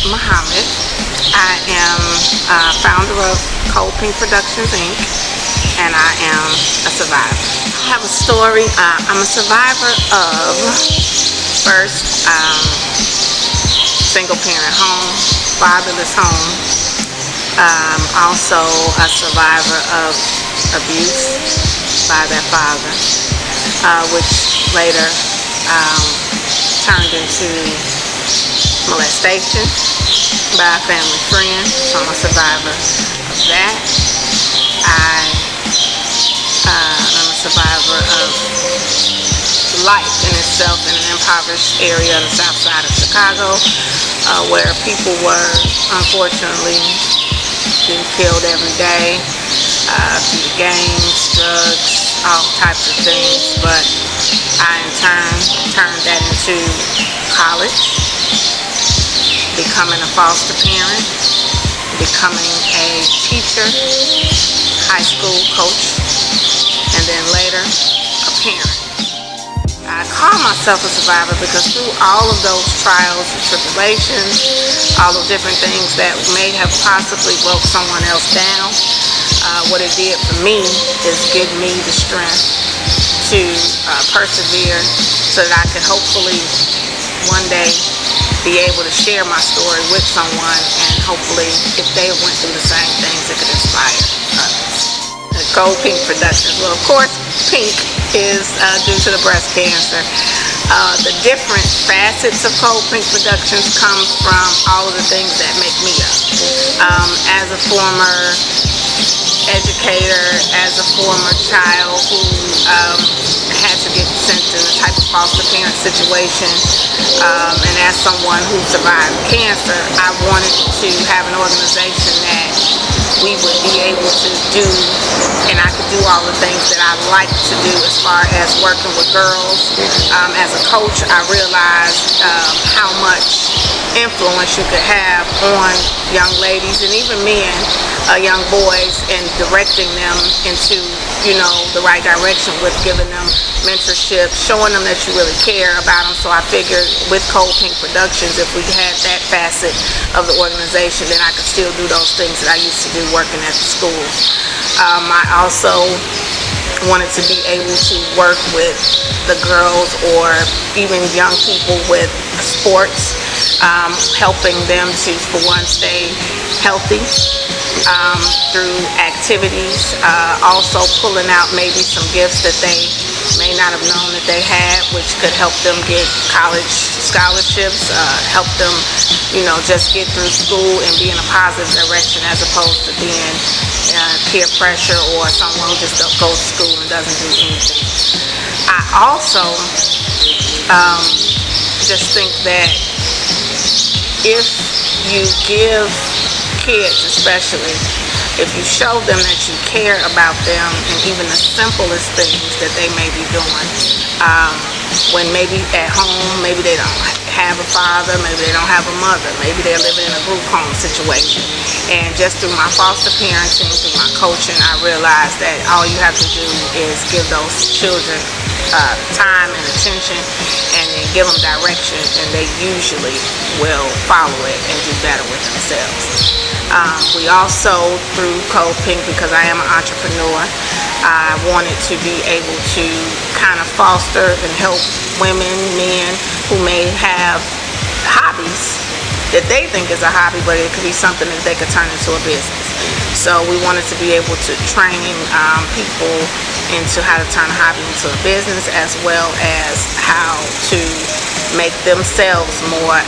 Muhammad. I am founder of Cold Pink Productions, Inc., and I am a survivor. I have a story. I'm a survivor of first single parent home, fatherless home. Also a survivor of abuse by their father, which later turned into molestation by a family friend. So I'm a survivor of that. I'm a survivor of life in itself in an impoverished area on the south side of Chicago, where people were unfortunately being killed every day through the gangs, drugs, all types of things. But I in turn turned that into college, becoming a foster parent, becoming a teacher, high school coach, and then later a parent. I call myself a survivor because through all of those trials and tribulations, all the different things that may have possibly broke someone else down, what it did for me is give me the strength to persevere so that I can hopefully one day be able to share my story with someone, and hopefully if they went through the same things, it could inspire others. The Cold Pink Productions. Well, of course, pink is due to the breast cancer. The different facets of Cold Pink Productions come from all of the things that make me up. As a former educator, as a former child who had to get sent in a type of foster parent situation, and as someone who survived cancer, I wanted to have an organization that we would be able to do, and I could do all the things that I like to do as far as working with girls. As a coach, I realized how much influence you could have on young ladies and even men, young boys, and directing them into, the right direction with giving them mentorship, showing them that you really care about them. So I figured with Cold Pink Productions, if we had that facet of the organization, then I could still do those things that I used to do working at the schools. I also wanted to be able to work with the girls or even young people with sports, helping them to, for one, stay healthy through activities, also pulling out maybe some gifts that they may not have known that they had, which could help them get college scholarships, help them, just get through school and be in a positive direction as opposed to being peer pressure or someone who just goes to school and doesn't do anything. I also just think that if you give kids, especially, if you show them that you care about them and even the simplest things that they may be doing, when maybe at home, maybe they don't have a father, maybe they don't have a mother, maybe they're living in a group home situation. And just through my foster parenting, through my coaching, I realized that all you have to do is give those children time and attention, and then give them direction, and they usually will follow it and do better with themselves. We also, through Cold Pink, because I am an entrepreneur, I wanted to be able to kind of foster and help women, men who may have hobbies that they think is a hobby, but it could be something that they could turn into a business. So we wanted to be able to train people into how to turn a hobby into a business, as well as how to make themselves more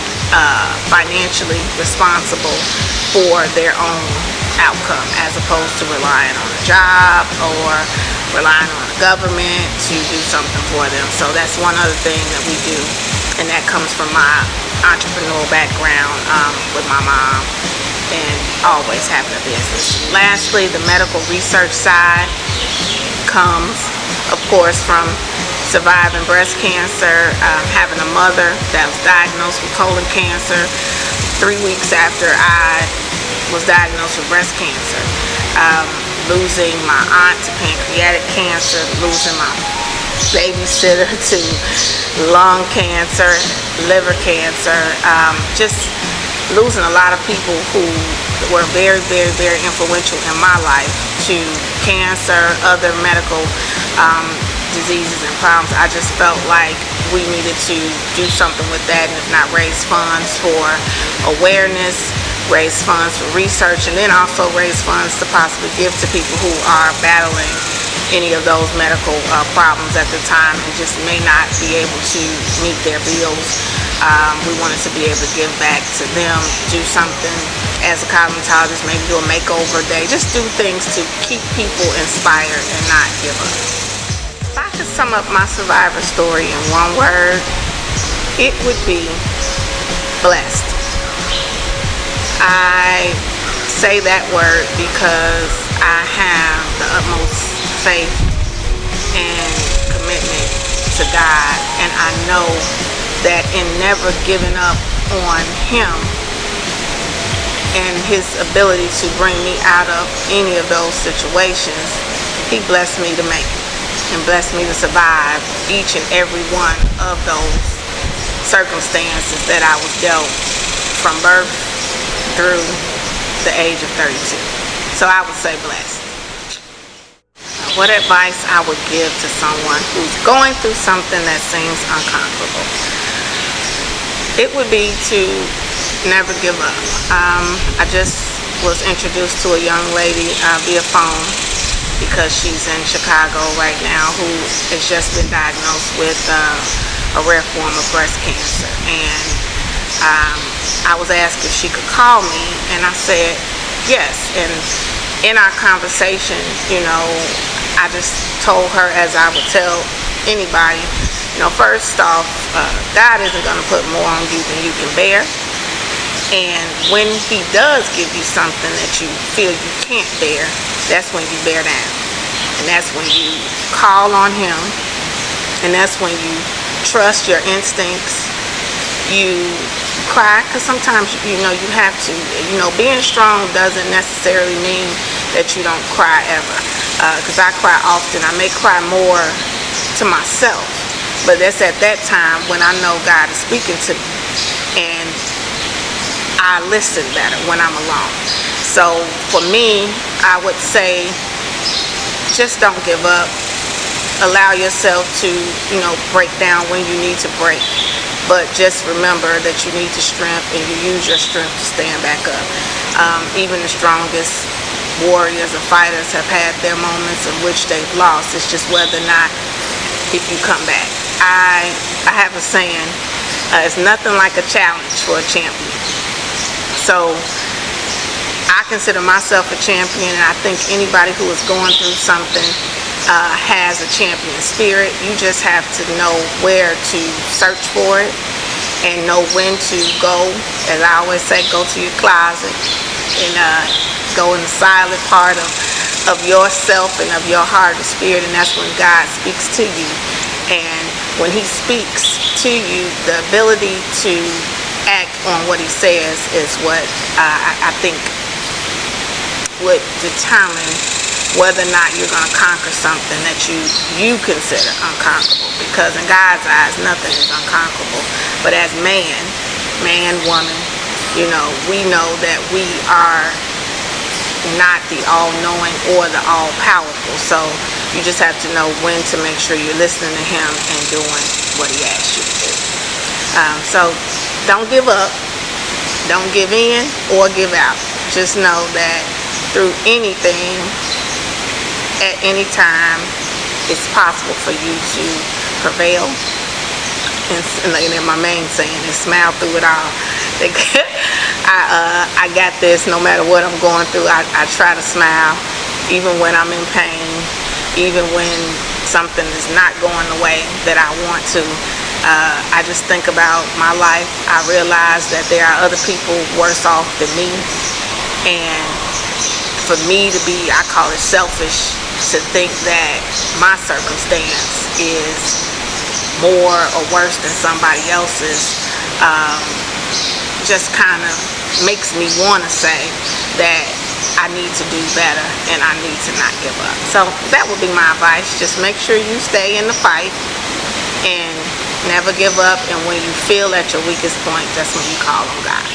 financially responsible for their own outcome, as opposed to relying on a job or relying on the government to do something for them. So that's one other thing that we do, and that comes from my entrepreneurial background with my mom and always having a business. Lastly, the medical research side comes, of course, from surviving breast cancer, having a mother that was diagnosed with colon cancer 3 weeks after I was diagnosed with breast cancer, losing my aunt to pancreatic cancer, losing my babysitter to lung cancer, liver cancer, just losing a lot of people who were very, very, very influential in my life to cancer, other medical diseases and problems. I just felt like we needed to do something with that, and if not raise funds for awareness, raise funds for research, and then also raise funds to possibly give to people who are battling any of those medical problems at the time and just may not be able to meet their bills. We wanted to be able to give back to them, do something as a cosmetologist, maybe do a makeover day, just do things to keep people inspired and not give up. If I could sum up my survivor story in one word, it would be blessed. I say that word because I have the utmost faith and commitment to God, and I know that in never giving up on Him and His ability to bring me out of any of those situations, He blessed me to make it and blessed me to survive each and every one of those circumstances that I was dealt from birth through the age of 32. So I would say blessed. What advice I would give to someone who's going through something that seems uncomfortable? It would be to never give up. I just was introduced to a young lady via phone because she's in Chicago right now who has just been diagnosed with a rare form of breast cancer. And I was asked if she could call me, and I said yes. And in our conversation, I just told her, as I would tell anybody, first off, God isn't going to put more on you than you can bear. And when He does give you something that you feel you can't bear, that's when you bear down. And that's when you call on Him. And that's when you trust your instincts. You cry, because sometimes, you have to. Being strong doesn't necessarily mean that you don't cry ever. Because I cry often. I may cry more to myself, but that's at that time when I know God is speaking to me, and I listen better when I'm alone. So for me, I would say just don't give up. Allow yourself to, break down when you need to break, but just remember that you need the strength, and you use your strength to stand back up. Even the strongest warriors or fighters have had their moments in which they've lost. It's just whether or not if you come back. I have a saying, it's nothing like a challenge for a champion. So I consider myself a champion, and I think anybody who is going through something has a champion spirit. You just have to know where to search for it and know when to go. As I always say, go to your closet and go in the silent part of yourself and of your heart and spirit, and that's when God speaks to you. And when He speaks to you, the ability to act on what He says is what I think would determine whether or not you're going to conquer something that you consider unconquerable. Because in God's eyes, nothing is unconquerable. But as man, woman, we know that we are not the all-knowing or the all-powerful. So you just have to know when to make sure you're listening to Him and doing what He asks you to do. So don't give up. Don't give in or give out. Just know that through anything, at any time, it's possible for you to prevail. And my main saying is smile through it all. I got this no matter what I'm going through. I try to smile even when I'm in pain, even when something is not going the way that I want to. I just think about my life. I realize that there are other people worse off than me, and for me to be, I call it selfish, to think that my circumstance is more or worse than somebody else's, just kind of makes me want to say that I need to do better and I need to not give up. So that would be my advice. Just make sure you stay in the fight and never give up. And when you feel at your weakest point, that's when you call on God.